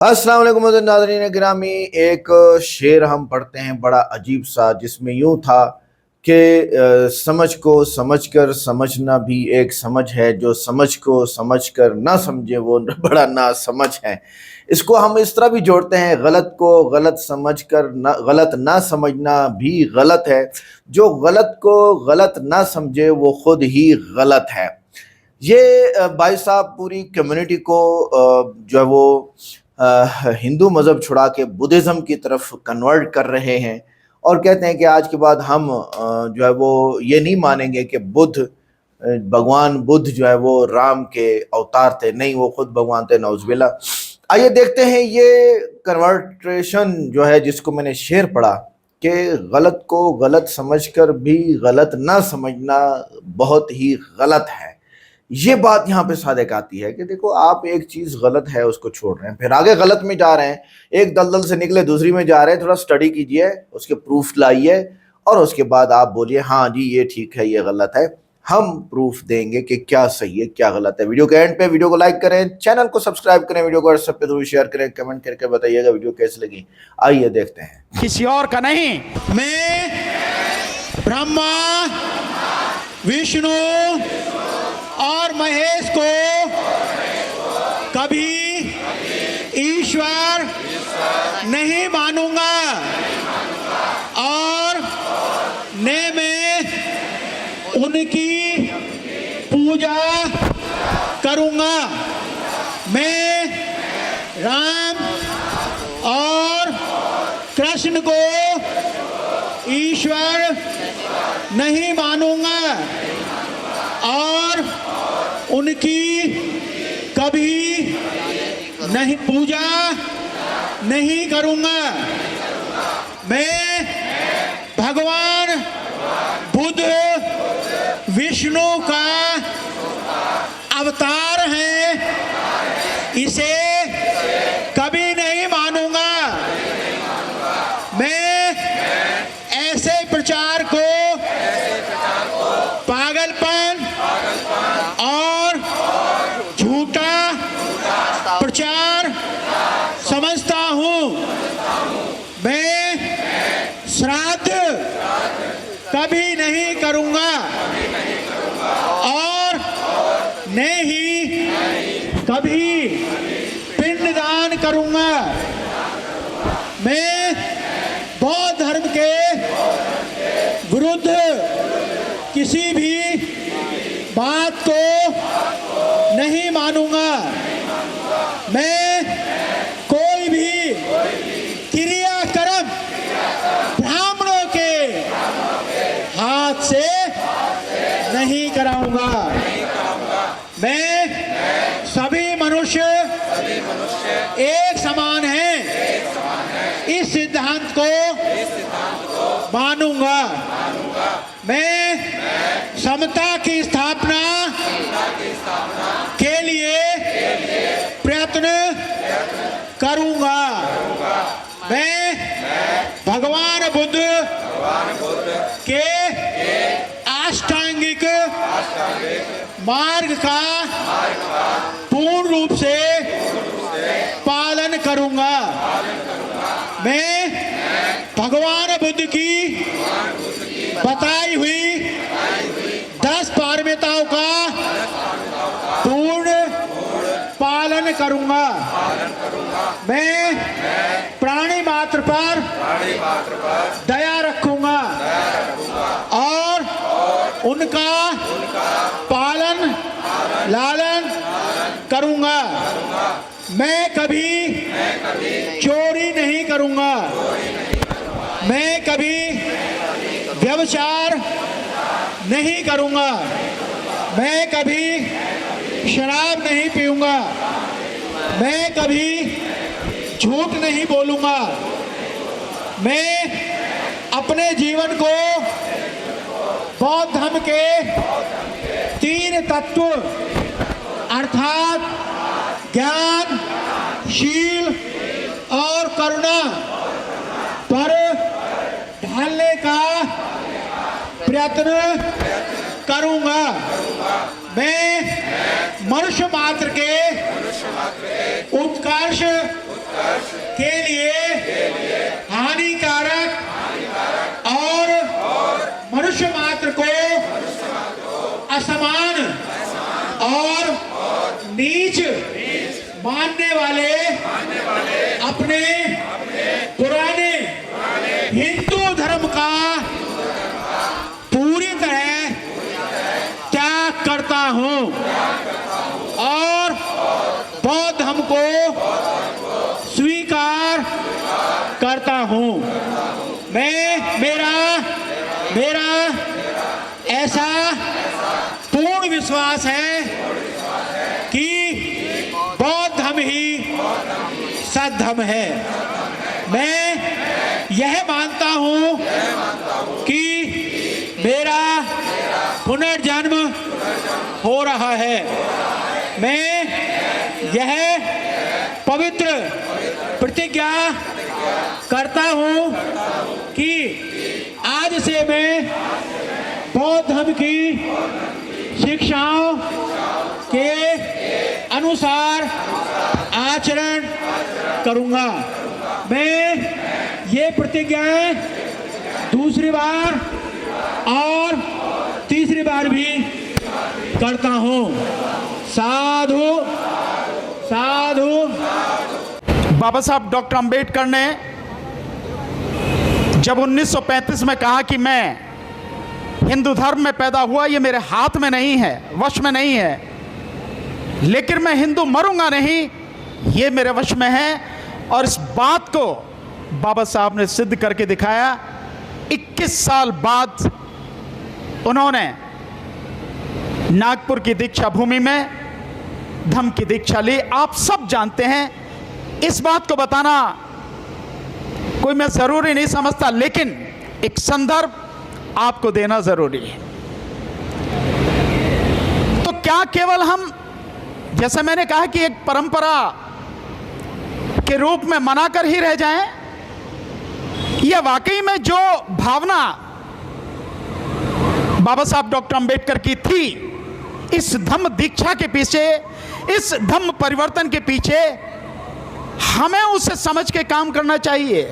अस्सलाम वालेकुम नाज़रीन गिरामी। एक शेर हम पढ़ते हैं बड़ा अजीब सा, जिसमें यूं था कि समझ को समझकर समझना भी एक समझ है, जो समझ को समझकर ना समझे वो बड़ा ना समझ है। इसको हम इस तरह भी जोड़ते हैं, गलत को गलत समझकर ना गलत ना समझना भी गलत है, जो गलत को गलत ना समझे वो खुद ही गलत है। ये भाई साहब पूरी कम्युनिटी को जो है वो हिंदू मज़हब छुड़ा के बुद्धिज़्म की तरफ कन्वर्ट कर रहे हैं और कहते हैं कि आज के बाद हम जो है वो ये नहीं मानेंगे कि भगवान बुद्ध जो है वो राम के अवतार थे। नहीं, वो खुद भगवान थे, नौज़ुबिल्ला। आइए देखते हैं ये कन्वर्ट्रेशन जो है, जिसको मैंने शेर पढ़ा कि गलत को गलत समझकर भी गलत ना समझना बहुत ही गलत है। ये बात यहाँ पे सादिक आती है कि देखो, आप एक चीज गलत है उसको छोड़ रहे हैं, फिर आगे गलत में जा रहे हैं, एक दलदल से निकले दूसरी में जा रहे हैं। थोड़ा स्टडी कीजिए, उसके प्रूफ लाइए और उसके बाद आप बोलिए हाँ जी ये ठीक है, ये गलत है। हम प्रूफ देंगे कि क्या सही है क्या गलत है। वीडियो के एंड पे वीडियो को लाइक करें, चैनल को सब्सक्राइब करें, वीडियो को व्हाट्सएप पे जरूर शेयर करें, कमेंट करके बताइएगा वीडियो कैसी लगी। आइए देखते हैं। किसी और का नहीं, मैं ब्रह्मा विष्णु और महेश को कभी ईश्वर नहीं मानूंगा और न मैं उनकी पूजा करूंगा। मैं राम और कृष्ण को ईश्वर नहीं मानूंगा और उनकी कभी नहीं पूजा नहीं करूंगा। मैं भगवान बुद्ध विष्णु का अवतार है, इसे कभी नहीं मानूंगा। मैं ऐसे प्रचार को पागलपन और झूठा प्रचार समझता हूँ। मैं श्राद्ध कभी नहीं करूँगा और न ही कभी पिंडदान करूँगा। मैं बौद्ध धर्म के विरुद्ध किसी भी बात को नहीं मानूंगा। मैं कोई भी क्रियाक्रम ब्राह्मणों के हाथ से नहीं कराऊंगा। मैं सभी मनुष्य एक समान हैं, इस सिद्धांत को मानूंगा। मैं समता की स्थापना के लिए प्रयत्न करूंगा। मैं भगवान बुद्ध के अष्टांगिक मार्ग का पूर्ण रूप से पालन करूंगा। मैं भगवान बुद्ध की बताई हुई 10 पारमिताओं का पूर्ण पालन करूंगा। मैं प्राणी मात्र पर दया रखूंगा और उनका पालन लालन करूंगा। मैं कभी चोरी नहीं करूंगा। मैं कभी व्यभिचार नहीं करूंगा। मैं कभी शराब नहीं पीऊंगा। मैं कभी झूठ नहीं बोलूंगा। मैं अपने जीवन को बौद्ध धर्म के 3 तत्व अर्थात ज्ञान, शील और करुणा पर ढालने का प्रयत्न करूंगा। मैं मनुष्य मात्र के उत्कर्ष के लिए हानिकारक और मनुष्य मात्र को असमान और नीच मानने वाले अपने पुराने हिंदू धर्म का पूरी तरह त्याग करता हूं और बौद्ध धर्म को स्वीकार करता हूं। मैं मेरा ऐसा पूर्ण विश्वास है कि बौद्ध धर्म ही सद्धर्म है। मैं यह मानता हूं कि मेरा पुनर्जन्म हो रहा है। मैं यह पवित्र प्रतिज्ञा करता हूं कि आज से मैं बौद्ध धर्म की शिक्षाओं के अनुसार आचरण करूंगा। मैं ये प्रतिज्ञाएं दूसरी बार और तीसरी बार भी करता हूं। साधु साधु। बाबा साहब डॉक्टर अंबेडकर ने जब 1935 में कहा कि मैं हिंदू धर्म में पैदा हुआ, ये मेरे हाथ में नहीं है, वश में नहीं है, लेकिन मैं हिंदू मरूंगा नहीं, ये मेरे वश में है। और इस बात को बाबा साहब ने सिद्ध करके दिखाया। 21 साल बाद उन्होंने नागपुर की दीक्षा भूमि में धम्म की दीक्षा ली। आप सब जानते हैं, इस बात को बताना कोई मैं ज़रूरी नहीं समझता, लेकिन एक संदर्भ आपको देना ज़रूरी है। तो क्या केवल हम, जैसे मैंने कहा कि एक परंपरा के रूप में मनाकर ही रह जाएं, या वाकई में जो भावना बाबा साहब डॉक्टर अंबेडकर की थी इस धम्म दीक्षा के पीछे, इस धम्म परिवर्तन के पीछे, हमें उसे समझ के काम करना चाहिए।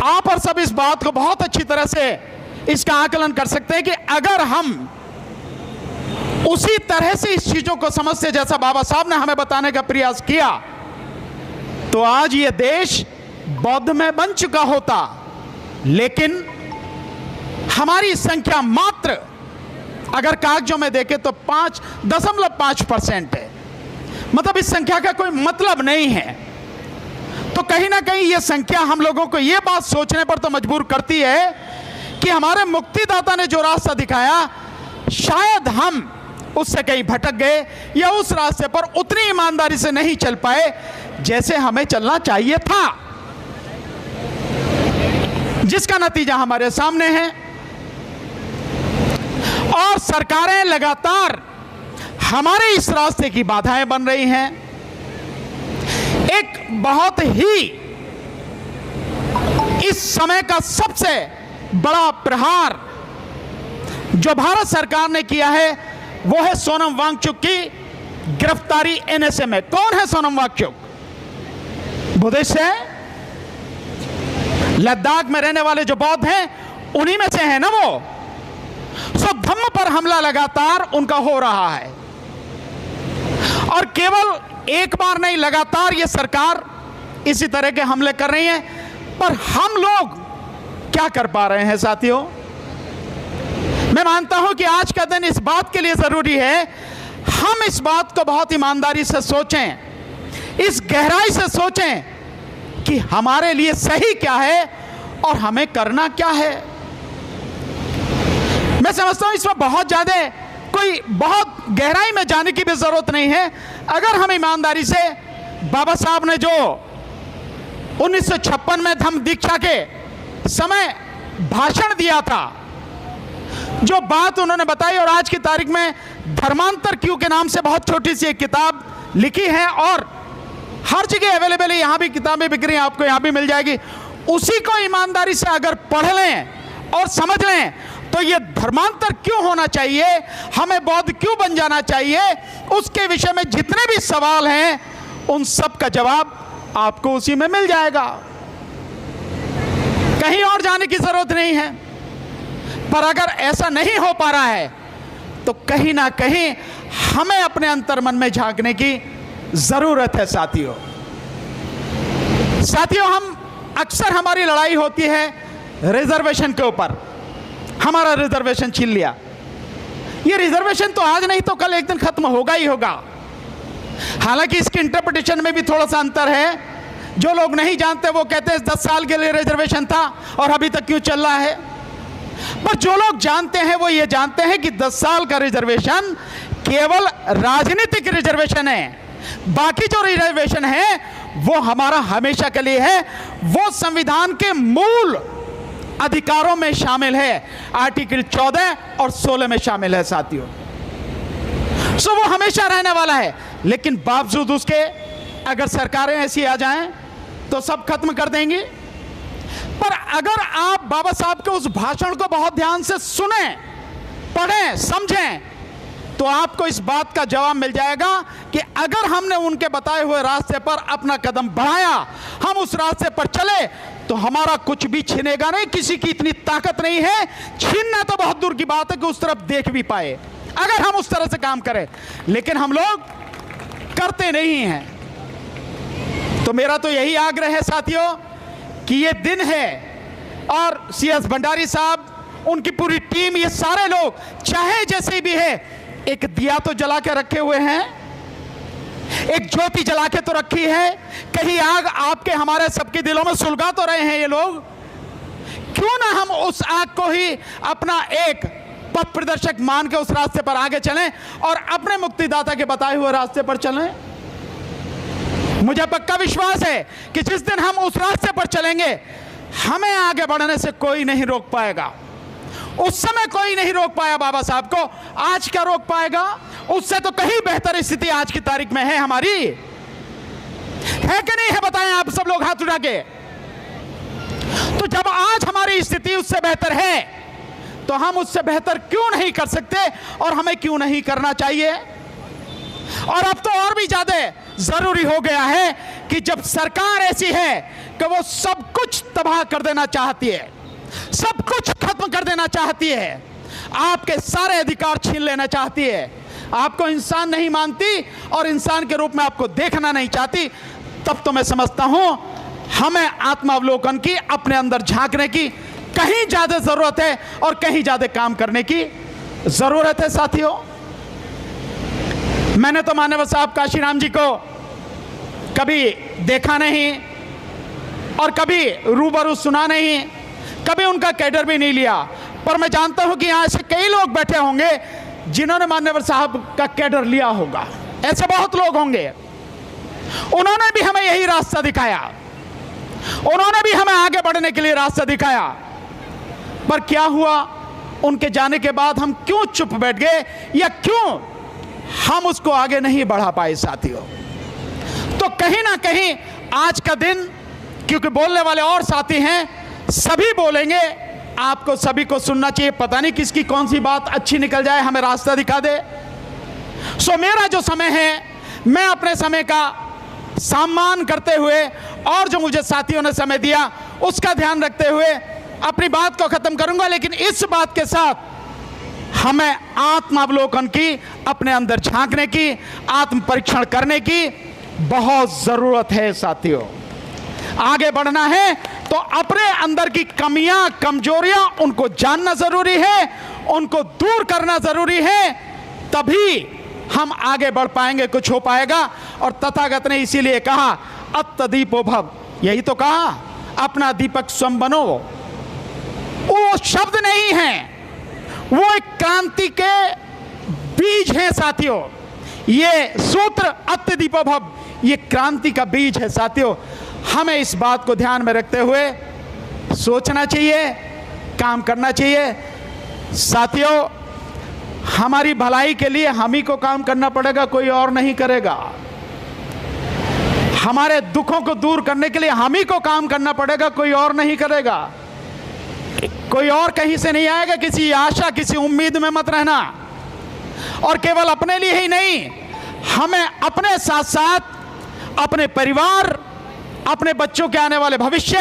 आप और सब इस बात को बहुत अच्छी तरह से इसका आकलन कर सकते हैं कि अगर हम उसी तरह से इस चीजों को समझते जैसा बाबा साहब ने हमें बताने का प्रयास किया, तो आज ये देश बौद्ध में बन चुका होता। लेकिन हमारी संख्या मात्र अगर कागजों में देखें तो 5.5% है। मतलब इस संख्या का कोई मतलब नहीं है। तो कहीं ना कहीं ये संख्या हम लोगों को ये बात सोचने पर तो मजबूर करती है कि हमारे मुक्तिदाता ने जो रास्ता दिखाया, शायद हम उससे कहीं भटक गए या उस रास्ते पर उतनी ईमानदारी से नहीं चल पाए जैसे हमें चलना चाहिए था, जिसका नतीजा हमारे सामने है। और सरकारें लगातार हमारे इस रास्ते की बाधाएं बन रही हैं। एक बहुत ही इस समय का सबसे बड़ा प्रहार जो भारत सरकार ने किया है वो है सोनम वांगचुक की गिरफ्तारी एनएसए में। कौन है सोनम वांगचुक? बुद्धिस्ट है, लद्दाख में रहने वाले जो बौद्ध हैं उन्हीं में से है ना वो। सो धम्म पर हमला लगातार उनका हो रहा है, और केवल एक बार नहीं, लगातार ये सरकार इसी तरह के हमले कर रही है। पर हम लोग क्या कर पा रहे हैं साथियों? मैं मानता हूं कि आज का दिन इस बात के लिए जरूरी है, हम इस बात को बहुत ईमानदारी से सोचें, इस गहराई से सोचें कि हमारे लिए सही क्या है और हमें करना क्या है। मैं समझता हूं इसमें बहुत ज्यादा कोई बहुत गहराई में जाने की भी जरूरत नहीं है। अगर हम ईमानदारी से, बाबा साहब ने जो 1956 में धम्म दीक्षा के समय भाषण दिया था, जो बात उन्होंने बताई, और आज की तारीख में धर्मांतर क्यों के नाम से बहुत छोटी सी एक किताब लिखी है और हर जगह अवेलेबल है, यहां भी किताबें बिक रही हैं, आपको यहां भी मिल जाएगी। उसी को ईमानदारी से अगर पढ़ लें और समझ लें तो ये धर्मांतर क्यों होना चाहिए, हमें बौद्ध क्यों बन जाना चाहिए, उसके विषय में जितने भी सवाल हैं उन सब का जवाब आपको उसी में मिल जाएगा। कहीं और जाने की जरूरत नहीं है। पर अगर ऐसा नहीं हो पा रहा है तो कहीं ना कहीं हमें अपने अंतर्मन में झांकने की जरूरत है साथियों। हम अक्सर हमारी लड़ाई होती है रिजर्वेशन के ऊपर। हमारा रिजर्वेशन छीन लिया। ये रिजर्वेशन तो आज नहीं तो कल एक दिन खत्म होगा ही होगा। हालांकि इसके इंटरप्रिटेशन में भी थोड़ा सा अंतर है। जो लोग नहीं जानते वो कहते हैं 10 साल के लिए रिजर्वेशन था और अभी तक क्यों चल रहा है। पर जो लोग जानते हैं वो ये जानते हैं कि 10 साल का रिजर्वेशन केवल राजनीतिक रिजर्वेशन है। बाकी जो रिजर्वेशन है वो हमारा हमेशा के लिए है। वो संविधान के मूल अधिकारों में शामिल है। आर्टिकल 14 और 16 में शामिल है साथियों। सो वो हमेशा रहने वाला है। लेकिन बावजूद उसके अगर सरकारें ऐसी आ जाएं तो सब खत्म कर देंगी। पर अगर आप बाबा साहब के उस भाषण को बहुत ध्यान से सुने, पढ़ें, समझें तो आपको इस बात का जवाब मिल जाएगा कि अगर हमने उनके बताए हुए रास्ते पर अपना कदम बढ़ाया, हम उस रास्ते पर चले तो हमारा कुछ भी छीनेगा नहीं। किसी की इतनी ताकत नहीं है, छीनना तो बहुत दूर की बात है कि उस तरफ देख भी पाए, अगर हम उस तरह से काम करें। लेकिन हम लोग करते नहीं हैं। तो मेरा तो यही आग्रह है साथियों कि ये दिन है और CS भंडारी साहब, उनकी पूरी टीम, ये सारे लोग चाहे जैसे भी है, एक दिया तो जला के रखे हुए हैं, एक ज्योति जला के तो रखी है। कहीं आग आपके हमारे सबके दिलों में सुलगा तो रहे हैं ये लोग। क्यों ना हम उस आग को ही अपना एक पथ प्रदर्शक मान के उस रास्ते पर आगे चलें और अपने मुक्तिदाता के बताए हुए रास्ते पर चलें। मुझे पक्का विश्वास है कि जिस दिन हम उस रास्ते पर चलेंगे हमें आगे बढ़ने से कोई नहीं रोक पाएगा। उस समय कोई नहीं रोक पाया बाबा साहब को, आज क्या रोक पाएगा? उससे तो कहीं बेहतर स्थिति आज की तारीख में है हमारी, है कि नहीं है? बताएं आप सब लोग हाथ उठा के। तो जब आज हमारी स्थिति उससे बेहतर है तो हम उससे बेहतर क्यों नहीं कर सकते और हमें क्यों नहीं करना चाहिए? और अब तो और भी ज्यादा जरूरी हो गया है कि जब सरकार ऐसी है कि वो सब कुछ तबाह कर देना चाहती है, सब कुछ खत्म कर देना चाहती है, आपके सारे अधिकार छीन लेना चाहती है, आपको इंसान नहीं मानती और इंसान के रूप में आपको देखना नहीं चाहती, तब तो मैं समझता हूं हमें आत्मावलोकन की, अपने अंदर झांकने की कहीं ज्यादा जरूरत है और कहीं ज्यादा काम करने की जरूरत है साथियों। मैंने तो मानव साहब काशीराम जी को कभी देखा नहीं और कभी रूबरू सुना नहीं, कभी उनका कैडर भी नहीं लिया, पर मैं जानता हूं कि यहां से कई लोग बैठे होंगे जिन्होंने मान्यवर साहब का कैडर लिया होगा। ऐसे बहुत लोग होंगे। उन्होंने भी हमें यही रास्ता दिखाया, उन्होंने भी हमें आगे बढ़ने के लिए रास्ता दिखाया। पर क्या हुआ? उनके जाने के बाद हम क्यों चुप बैठ गए या क्यों हम उसको आगे नहीं बढ़ा पाए साथियों? तो कहीं ना कहीं आज का दिन, क्योंकि बोलने वाले और साथी हैं, सभी बोलेंगे, आपको सभी को सुनना चाहिए। पता नहीं किसकी कौन सी बात अच्छी निकल जाए, हमें रास्ता दिखा दे। सो मेरा जो समय है, मैं अपने समय का सम्मान करते हुए और जो मुझे साथियों ने समय दिया उसका ध्यान रखते हुए अपनी बात को खत्म करूंगा। लेकिन इस बात के साथ हमें आत्मावलोकन की, अपने अंदर झांकने की, आत्म परीक्षण करने की बहुत जरूरत है साथियों। आगे बढ़ना है तो अपने अंदर की कमियां, कमजोरियां, उनको जानना जरूरी है, उनको दूर करना जरूरी है, तभी हम आगे बढ़ पाएंगे, कुछ हो पाएगा। और तथागत ने इसीलिए कहा अत्तदीपो भव, यही तो कहा, अपना दीपक स्वयं बनो। वो शब्द नहीं है, वो एक क्रांति के बीज हैं साथियों। ये सूत्र अत्तदीपो भव, ये क्रांति का बीज है साथियों। हमें इस बात को ध्यान में रखते हुए सोचना चाहिए, काम करना चाहिए साथियों। हमारी भलाई के लिए हम ही को काम करना पड़ेगा, कोई और नहीं करेगा। हमारे दुखों को दूर करने के लिए हम ही को काम करना पड़ेगा, कोई और नहीं करेगा। कोई और कहीं से नहीं आएगा। किसी आशा, किसी उम्मीद में मत रहना। और केवल अपने लिए ही नहीं, हमें अपने साथ साथ अपने परिवार, अपने बच्चों के आने वाले भविष्य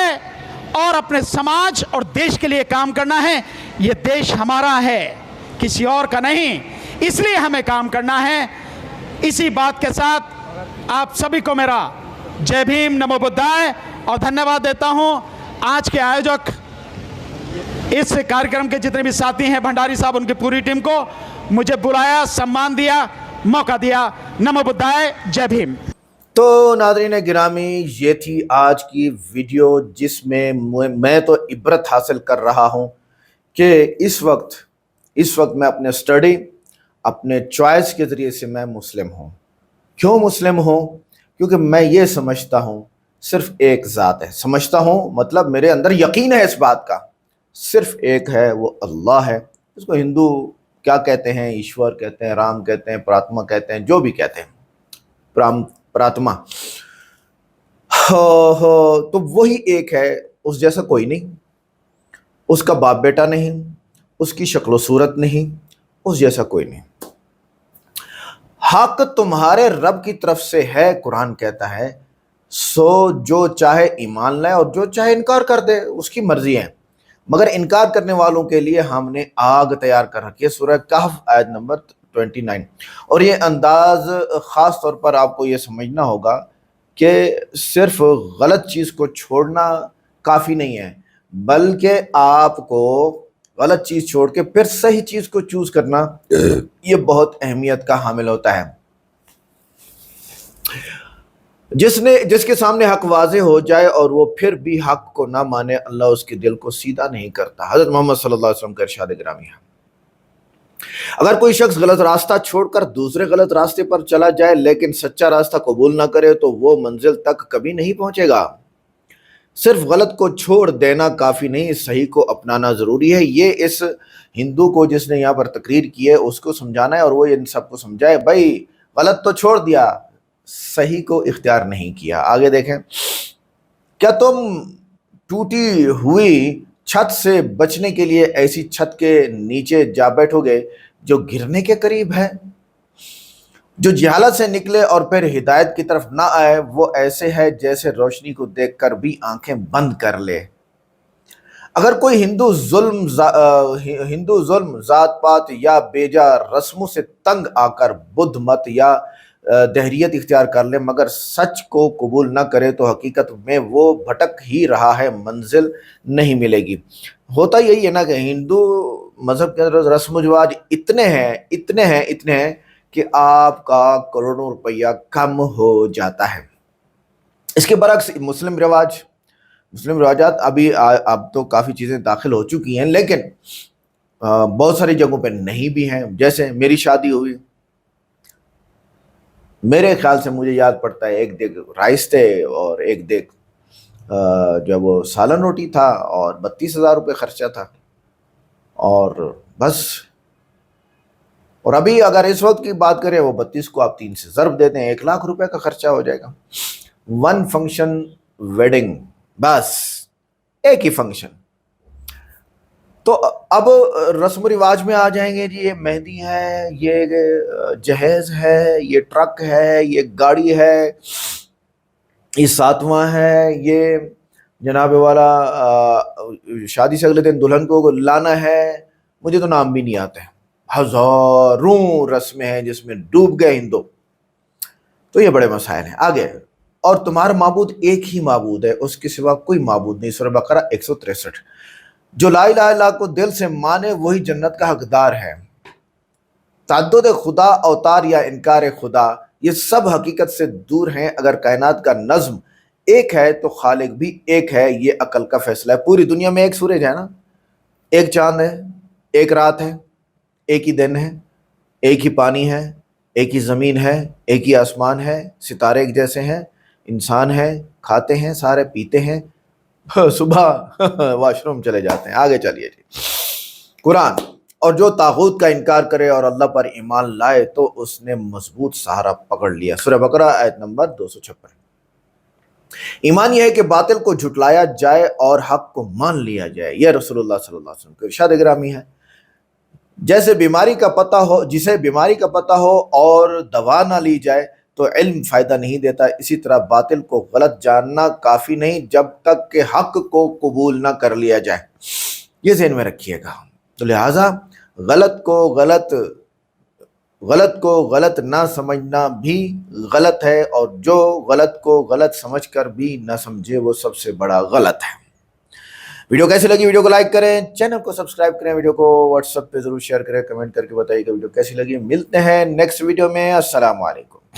और अपने समाज और देश के लिए काम करना है। यह देश हमारा है, किसी और का नहीं, इसलिए हमें काम करना है। इसी बात के साथ आप सभी को मेरा जय भीम, नमो बुद्धाय और धन्यवाद देता हूं। आज के आयोजक, इस कार्यक्रम के जितने भी साथी हैं, भंडारी साहब, उनकी पूरी टीम को मुझे बुलाया, सम्मान दिया, मौका दिया। नमो बुद्धाय, जय भीम। तो नाज़रीन गिरामी, ये थी आज की वीडियो जिसमें मैं तो इबरत हासिल कर रहा हूँ कि इस वक्त मैं अपने स्टडी, अपने चॉइस के ज़रिए से मैं मुस्लिम हूँ। क्यों मुस्लिम हूँ? क्योंकि मैं ये समझता हूँ सिर्फ एक ज़ात है। समझता हूँ मतलब मेरे अंदर यकीन है इस बात का, सिर्फ एक है, वो अल्लाह है। इसको हिंदू क्या कहते हैं? ईश्वर कहते हैं, राम कहते हैं, प्रात्मा कहते हैं, जो भी कहते हैं, प्रात्मा हो। तो वही एक है, उस जैसा कोई नहीं, उसका बाप बेटा नहीं, उसकी शक्ल सूरत नहीं, उस जैसा कोई नहीं। हक तुम्हारे रब की तरफ से है, कुरान कहता है। सो जो चाहे ईमान लाए और जो चाहे इनकार कर दे, उसकी मर्जी है। मगर इनकार करने वालों के लिए हमने आग तैयार कर रखी है। सूरह कहफ आयत नंबर 29। और ये अंदाज ख़ास तौर पर आपको ये समझना होगा कि सिर्फ गलत चीज़ को छोड़ना काफ़ी नहीं है, बल्कि आपको गलत चीज़ छोड़ के फिर सही चीज़ को चूज़ करना, ये बहुत अहमियत का हामिल होता है। जिसके सामने हक वाज़े हो जाए और वो फिर भी हक को ना माने, अल्लाह उसके दिल को सीधा नहीं करता। हज़रत मोहम्मद सल्लल्लाहु अलैहि वसल्लम का इरशाद गिरामी है, अगर कोई शख्स गलत रास्ता छोड़कर दूसरे गलत रास्ते पर चला जाए लेकिन सच्चा रास्ता कबूल ना करे तो वो मंजिल तक कभी नहीं पहुंचेगा। सिर्फ गलत को छोड़ देना काफ़ी नहीं, सही को अपनाना ज़रूरी है। ये इस हिंदू को जिसने यहाँ पर तकरीर की है उसको समझाना है, और वो इन सबको समझाए, भाई गलत तो छोड़ दिया, सही को इख्तियार नहीं किया। आगे देखें, क्या तुम टूटी हुई छत से बचने के लिए ऐसी छत के नीचे जा बैठोगे जो गिरने के करीब है? जो जहालत से निकले और फिर हिदायत की तरफ ना आए, वो ऐसे है जैसे रोशनी को देखकर भी आंखें बंद कर ले। अगर कोई हिंदू जुल्म, जात पात या बेजा रस्मों से तंग आकर बुद्ध मत या दहरियत इख्तियार कर ले मगर सच को कबूल ना करे तो हकीकत में वो भटक ही रहा है, मंजिल नहीं मिलेगी। होता यही है ना कि हिंदू मजहब के अंदर रस्म रिवाज इतने हैं कि आपका करोड़ों रुपया कम हो जाता है। इसके बरक्स मुस्लिम रिवाजात अभी अब तो काफ़ी चीज़ें दाखिल हो चुकी हैं, लेकिन बहुत सारी जगहों पे नहीं भी हैं। जैसे मेरी शादी हुई, मेरे ख्याल से मुझे याद पड़ता है, एक देग राइस थे और एक देग जो वो सालन रोटी था और 32,000 रुपये खर्चा था, और बस। और अभी अगर इस वक्त की बात करें, वो 32 को आप 3 से ज़रब देते हैं, 1 लाख रुपए का खर्चा हो जाएगा। 1 फंक्शन वेडिंग, बस एक ही फंक्शन। तो अब रस्म रिवाज में आ जाएंगे जी, ये मेहंदी है, ये जहेज है, ये ट्रक है, ये गाड़ी है, ये सातवां है, ये जनाब वाला शादी से अगले दिन दुल्हन को लाना है। मुझे तो नाम भी नहीं आते, हजारों रस्में हैं जिसमें डूब गए हिंदू। तो ये बड़े मसाइल हैं। आगे, और तुम्हारा माबूद एक ही माबूद है, उसके सिवा कोई माबूद नहीं। सूरह बकरा 163। जो ला इलाहा इल्लल्लाह को दिल से माने वही जन्नत का हकदार है। ताद्दुद खुदा, अवतार या इनकार खुदा, ये सब हकीकत से दूर हैं। अगर कायनात का नज्म एक है तो खालिक भी एक है, ये अकल का फैसला है। पूरी दुनिया में एक सूरज है ना, एक चांद है, एक रात है, एक ही दिन है, एक ही पानी है, एक ही ज़मीन है, एक ही आसमान है, सितारे एक जैसे हैं, इंसान है, खाते हैं सारे, पीते हैं, सुबह वॉशरूम चले जाते हैं। आगे चलिए जी, कुरान। और जो तागूत का इनकार करे और अल्लाह पर ईमान लाए तो उसने मजबूत सहारा पकड़ लिया। सूरह बकरा आयत नंबर 256। ईमान यह है कि बातिल को झुटलाया जाए और हक को मान लिया जाए। यह रसूलुल्लाह सल्लल्लाहु अलैहि वसल्लम का इरशाद गिरामी है। जैसे बीमारी का पता हो, जिसे बीमारी का पता हो और दवा ना ली जाए, तो इल्म फ़ायदा नहीं देता। इसी तरह बातिल को गलत जानना काफ़ी नहीं जब तक कि हक़ को कबूल ना कर लिया जाए, ये ज़हन में रखिएगा। तो लिहाजा गलत को गलत ना समझना भी गलत है, और जो गलत को गलत समझकर भी ना समझे वो सबसे बड़ा गलत है। वीडियो कैसी लगी, वीडियो को लाइक करें, चैनल को सब्सक्राइब करें, वीडियो को व्हाट्सएप पे ज़रूर शेयर करें, कमेंट करके बताइएगा वीडियो कैसी लगी। मिलते हैं नेक्स्ट वीडियो में। अस्सलाम वालेकुम।